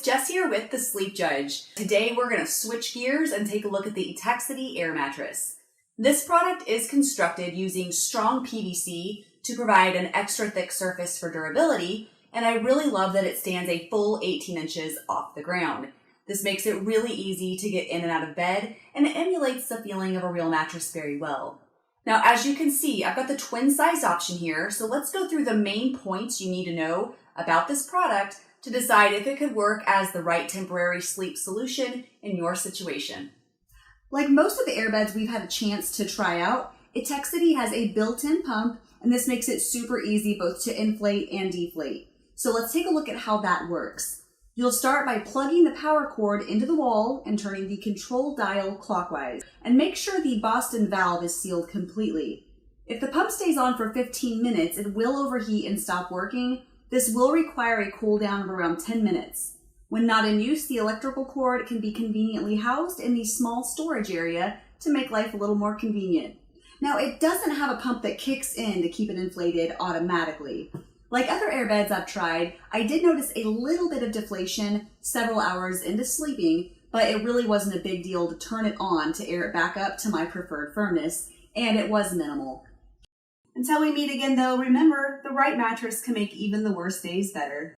it's Jess here with the Sleep Judge. Today we're going to switch gears and take a look at the Etekcity Air Mattress. This product is constructed using strong PVC to provide an extra thick surface for durability, and I really love that it stands a full 18 inches off the ground. This makes it really easy to get in and out of bed, and it emulates the feeling of a real mattress very well. Now, as you can see, I've got the twin size option here, so let's go through the main points you need to know about this product to decide if it could work as the right temporary sleep solution in your situation. Like most of the Airbeds we've had a chance to try out, Etekcity has a built-in pump, and this makes it super easy both to inflate and deflate. So let's take a look at how that works. You'll start by plugging the power cord into the wall and turning the control dial clockwise, and make sure the Boston valve is sealed completely. If the pump stays on for 15 minutes, it will overheat and stop working. This will require a cool down of around 10 minutes. When not in use, the electrical cord can be conveniently housed in the small storage area to make life a little more convenient. Now, it doesn't have a pump that kicks in to keep it inflated automatically. Like other Airbeds I've tried, I did notice a little bit of deflation several hours into sleeping, but it really wasn't a big deal to turn it on to air it back up to my preferred firmness, and it was minimal. Until we meet again though, remember, the right mattress can make even the worst days better.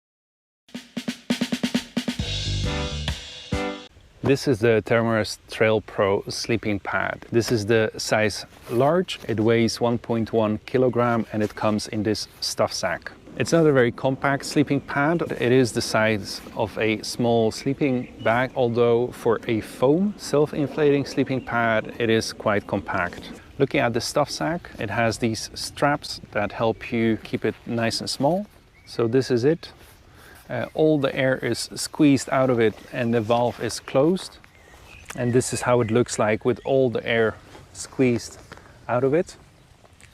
This is the Therm-a-Rest Trail Pro sleeping pad. This is the size large. It weighs 1.1 kilogram and it comes in this stuff sack. It's not a very compact sleeping pad. It is the size of a small sleeping bag, although for a foam self-inflating sleeping pad, it is quite compact. Looking at the stuff sack, it has these straps that help you keep it nice and small. So this is it. All the air is squeezed out of it and the valve is closed. And this is how it looks like with all the air squeezed out of it.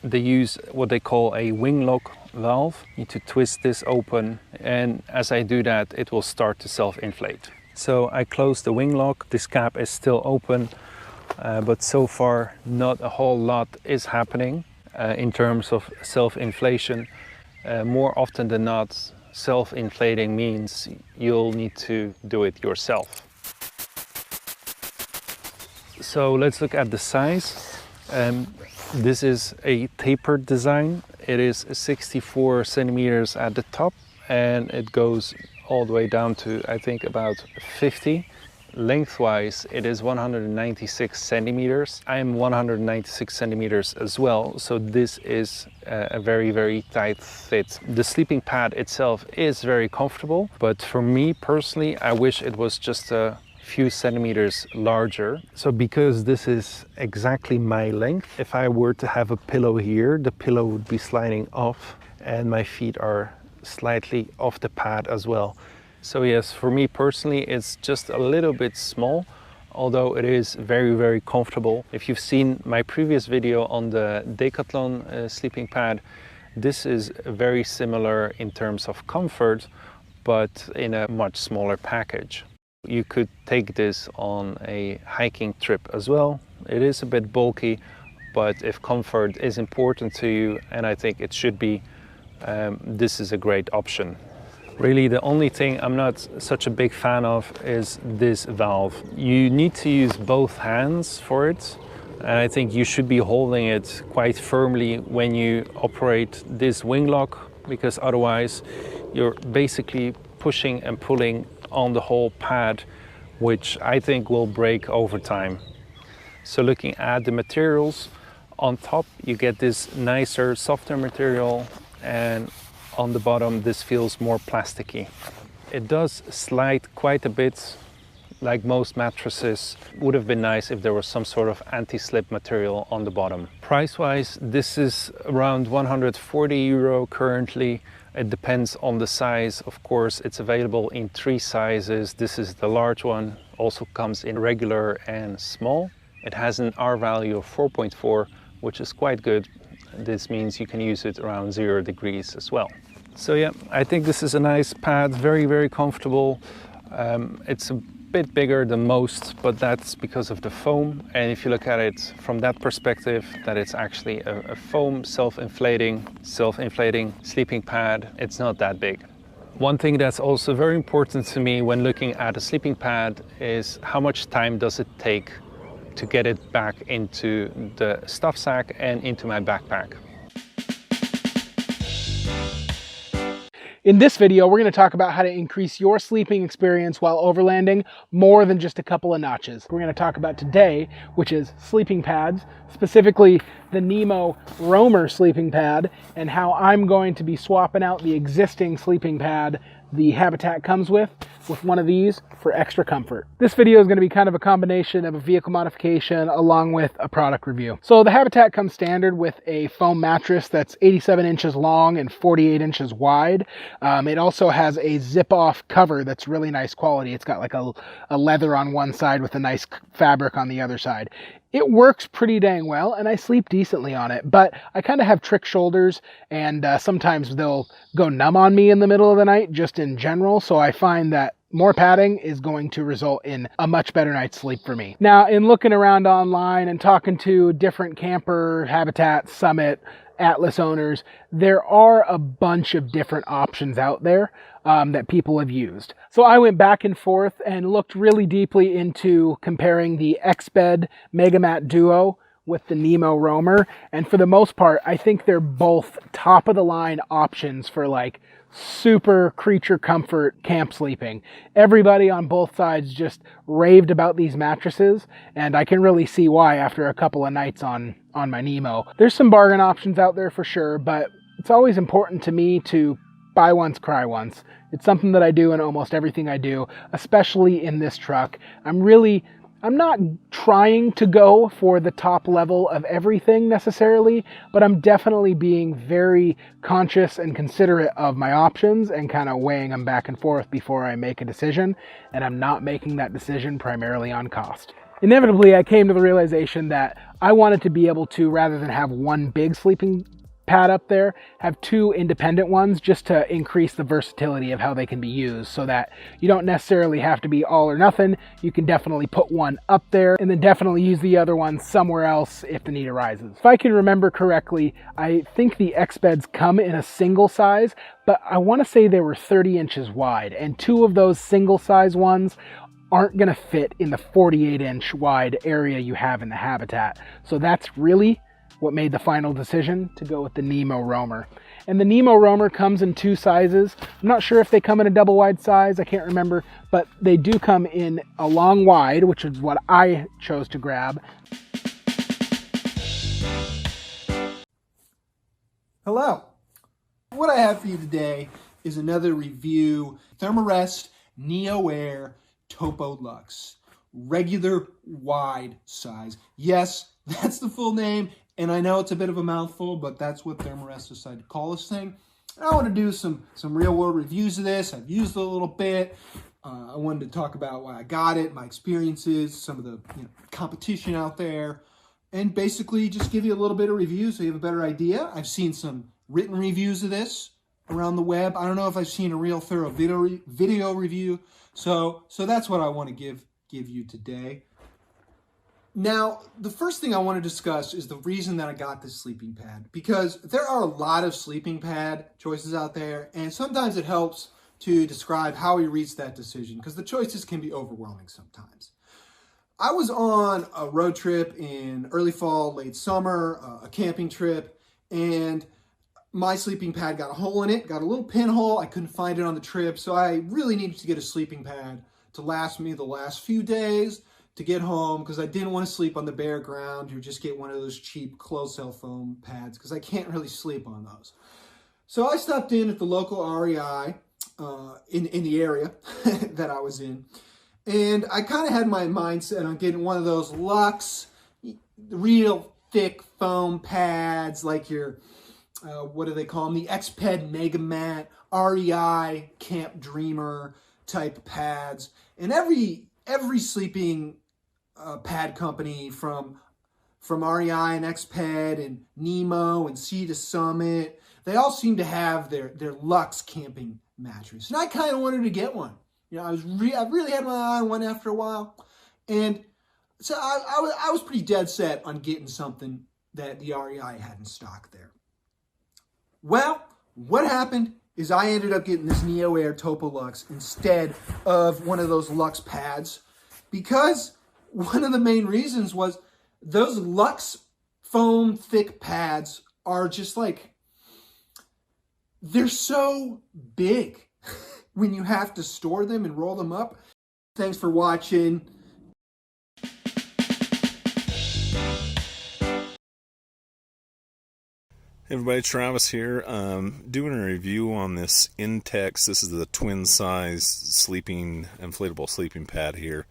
They use what they call a wing lock valve. You need to twist this open, and as I do that, it will start to self-inflate. So I close the wing lock. This cap is still open, but so far not a whole lot is happening in terms of self-inflation. More often than not, self-inflating means you'll need to do it yourself. So let's look at the size. This is a tapered design. It is 64 centimeters at the top and it goes all the way down to, I think, about 50. Lengthwise, it is 196 centimeters. I am 196 centimeters as well, so this is a very, very tight fit. The sleeping pad itself is very comfortable, but for me personally, I wish it was just a few centimeters larger. So because this is exactly my length, if I were to have a pillow here, the pillow would be sliding off and my feet are slightly off the pad as well. So yes, for me personally, it's just a little bit small, although it is very, very comfortable. If you've seen my previous video on the Decathlon sleeping pad, this is very similar in terms of comfort, but in a much smaller package. You could take this on a hiking trip as well. It is a bit bulky, but if comfort is important to you, and I think it should be, this is a great option. Really, the only thing I'm not such a big fan of is this valve. You need to use both hands for it, and I think you should be holding it quite firmly when you operate this wing lock, because otherwise you're basically pushing and pulling on the whole pad, which I think will break over time. So looking at the materials, on top you get this nicer, softer material, and on the bottom this feels more plasticky. It does slide quite a bit, like most mattresses. Would have been nice if there was some sort of anti-slip material on the bottom. Price-wise, this is around 140 euro currently. It depends on the size. Of course, it's available in 3 sizes. This is the large one, also comes in regular and small. It has an R value of 4.4, which is quite good. This means you can use it around 0 degrees as well. So yeah, I think this is a nice pad, very, very comfortable. It's a bit bigger than most, but that's because of the foam. And if you look at it from that perspective, that it's actually a foam self-inflating sleeping pad, it's not that big. One thing that's also very important to me when looking at a sleeping pad is how much time does it take to get it back into the stuff sack and into my backpack. In this video, we're going to talk about how to increase your sleeping experience while overlanding more than just a couple of notches. We're going to talk about today, which is sleeping pads, specifically the Nemo Roamer sleeping pad, and how I'm going to be swapping out the existing sleeping pad the Habitat comes with one of these for extra comfort. This video is going to be kind of a combination of a vehicle modification along with a product review. So the Habitat comes standard with a foam mattress that's 87 inches long and 48 inches wide. It also has a zip-off cover that's really nice quality. It's got like a leather on one side with a nice fabric on the other side. It works pretty dang well, and I sleep decently on it, but I kind of have trick shoulders, and sometimes they'll go numb on me in the middle of the night, just in general, so I find that more padding is going to result in a much better night's sleep for me. Now, in looking around online and talking to different camper, Habitat, Summit, Atlas owners, there are a bunch of different options out there that people have used. So I went back and forth and looked really deeply into comparing the Airbed Megamat Duo with the Nemo Roamer, and for the most part, I think they're both top of the line options for like super creature comfort camp sleeping. Everybody on both sides just raved about these mattresses, and I can really see why after a couple of nights on my Nemo. There's some bargain options out there for sure, but it's always important to me to buy once, cry once. It's something that I do in almost everything I do, especially in this truck. I'm not trying to go for the top level of everything necessarily, but I'm definitely being very conscious and considerate of my options and kind of weighing them back and forth before I make a decision, and I'm not making that decision primarily on cost. Inevitably, I came to the realization that I wanted to be able to, rather than have one big sleeping pad up there, have two independent ones just to increase the versatility of how they can be used, so that you don't necessarily have to be all or nothing. You can definitely put one up there and then definitely use the other one somewhere else if the need arises. If I can remember correctly, I think the Airbeds come in a single size, but I want to say they were 30 inches wide, and two of those single size ones aren't going to fit in the 48-inch wide area you have in the Habitat. So that's really what made the final decision to go with the Nemo Roamer. And the Nemo Roamer comes in two sizes. I'm not sure if they come in a double wide size, I can't remember, but they do come in a long wide, which is what I chose to grab. Hello. What I have for you today is another review. Therm-a-Rest NeoAir Topo Luxe. Regular wide size. Yes, that's the full name. And I know it's a bit of a mouthful, but that's what Therm-a-Rest decided to call this thing. And I want to do some real world reviews of this. I've used it a little bit. I wanted to talk about why I got it, my experiences, some of the competition out there, and basically just give you a little bit of review so you have a better idea. I've seen some written reviews of this around the web. I don't know if I've seen a real thorough video review. So that's what I want to give you today. Now, the first thing I want to discuss is the reason that I got this sleeping pad, because there are a lot of sleeping pad choices out there, and sometimes it helps to describe how we reached that decision, because the choices can be overwhelming sometimes. I was on a road trip in early fall, late summer, a camping trip, and my sleeping pad got a hole in it, got a little pinhole. I couldn't find it on the trip, so I really needed to get a sleeping pad to last me the last few days to get home, because I didn't want to sleep on the bare ground or just get one of those cheap closed cell foam pads, because I can't really sleep on those. So I stopped in at the local REI in the area that I was in, and I kind of had my mind set on getting one of those Luxe, real thick foam pads, like your, what do they call them? The Airbed Megamat, REI Camp Dreamer type pads. And every sleeping pad company from REI and Airbed and Nemo and Sea to Summit, they all seem to have their Luxe camping mattress. And I kind of wanted to get one. I really had my eye on one after a while. And so I was pretty dead set on getting something that the REI had in stock there. Well, what happened is I ended up getting this NeoAir Topo Luxe instead of one of those Luxe pads, because one of the main reasons was those Luxe foam thick pads are just like, they're so big when you have to store them and roll them up. Thanks for watching. Hey everybody, Travis here. Doing a review on this Intex. This is the twin size inflatable sleeping pad here.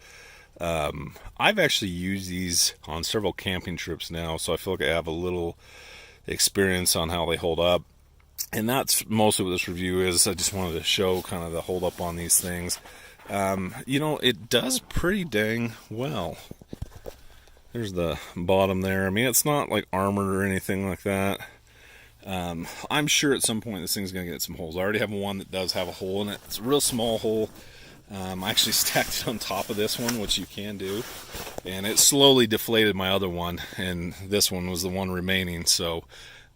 I've actually used these on several camping trips now, so I feel like I have a little experience on how they hold up. And that's mostly what this review is. I just wanted to show kind of the hold up on these things. You know, it does pretty dang well. There's the bottom there. I mean, it's not like armored or anything like that. I'm sure at some point this thing's going to get some holes. I already have one that does have a hole in it. It's a real small hole. I actually stacked it on top of this one, which you can do. And it slowly deflated my other one. And this one was the one remaining. So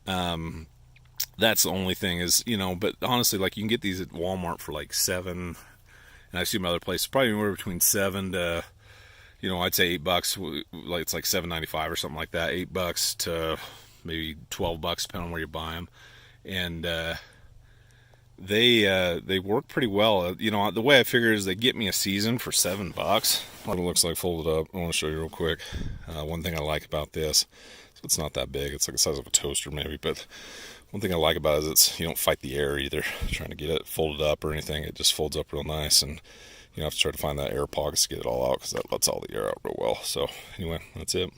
that's the only thing is, you know, but honestly, like you can get these at Walmart for like $7. And I've seen them other places, probably anywhere between $7 to, you know, I'd say $8. Like it's like $7.95 or something like that. $8 to maybe $12, depending on where you buy them, and they work pretty well. You know, the way I figure is they get me a season for $7. What it looks like folded up. I want to show you real quick. One thing I like about this, so it's not that big. It's like the size of a toaster maybe, but one thing I like about it is it's, you don't fight the air either trying to get it folded up or anything. It just folds up real nice, and you don't have to try to find that air pockets to get it all out, because that lets all the air out real well. So anyway, that's it.